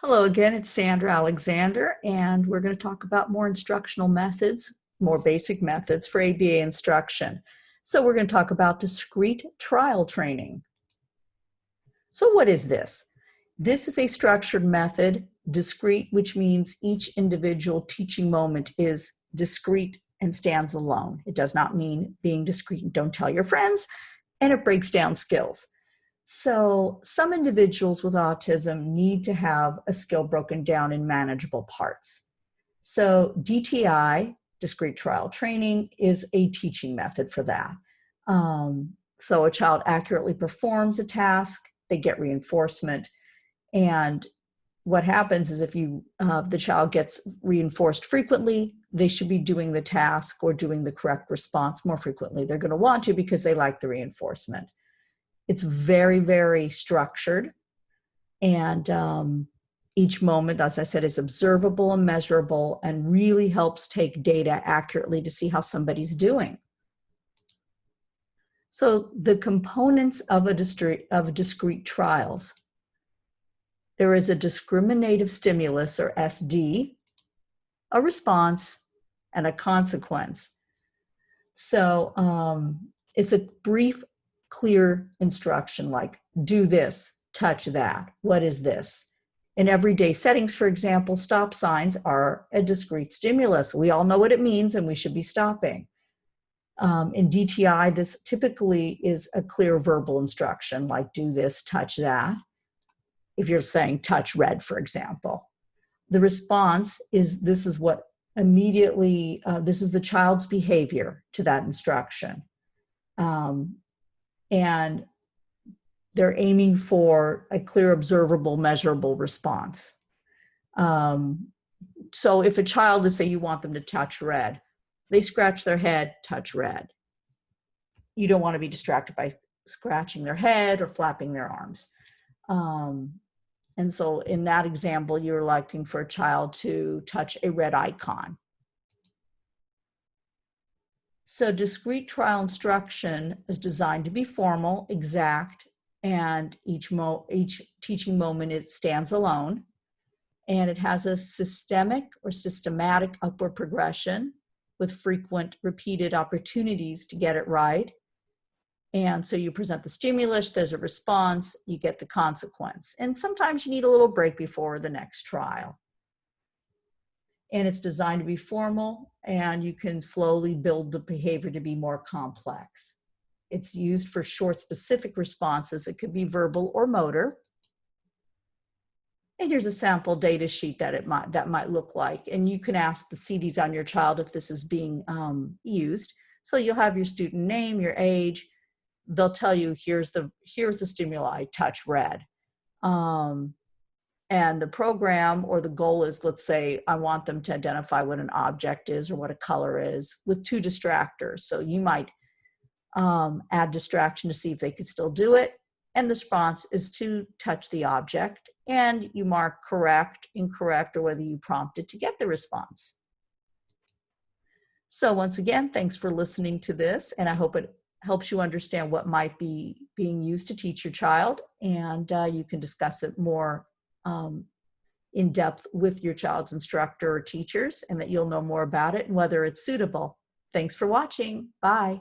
Hello again, it's Sandra Alexander, and we're going to talk about more instructional methods, more basic methods for ABA instruction. So we're going to talk about discrete trial training. So what is this? This is a structured method, discrete, which means each individual teaching moment is discrete and stands alone. It does not mean being discrete and don't tell your friends, and it breaks down skills. So some individuals with autism need to have a skill broken down in manageable parts. So DTI, discrete trial training, is a teaching method for that. So a child accurately performs a task, they get reinforcement. And what happens is if the child gets reinforced frequently, they should be doing the task or doing the correct response more frequently. They're going to want to because they like the reinforcement. It's very, very structured, and each moment, as I said, is observable and measurable and really helps take data accurately to see how somebody's doing. So the components of discrete trials. There is a discriminative stimulus, or SD, a response, and a consequence. So it's a brief, clear instruction like do this, touch that. What is this? In everyday settings, for example, stop signs are a discrete stimulus. We all know what it means and we should be stopping. In DTI, this typically is a clear verbal instruction like do this, touch that. If you're saying touch red, for example. The response is this is what immediately, this is the child's behavior to that instruction. And they're aiming for a clear, observable, measurable response. So if a child is, say you want them to touch red, they scratch their head, touch red. You don't want to be distracted by scratching their head or flapping their arms. And so in that example, you're looking for a child to touch a red icon. So discrete trial instruction is designed to be formal, exact, and each teaching moment, it stands alone. And it has a systematic upward progression with frequent repeated opportunities to get it right. And so you present the stimulus, there's a response, you get the consequence. And sometimes you need a little break before the next trial. And it's designed to be formal, and you can slowly build the behavior to be more complex. It's used for short, specific responses. It could be verbal or motor. And here's a sample data sheet that might look like. And you can ask the CDs on your child if this is being used. So you'll have your student name, your age. They'll tell you, here's the stimuli, touch red. And the program or the goal is, let's say, I want them to identify what an object is or what a color is with 2 distractors. So you might add distraction to see if they could still do it. And the response is to touch the object. And you mark correct, incorrect, or whether you prompted to get the response. So once again, thanks for listening to this. And I hope it helps you understand what might be being used to teach your child. And you can discuss it more in depth with your child's instructor or teachers, and that you'll know more about it and whether it's suitable. Thanks for watching. Bye.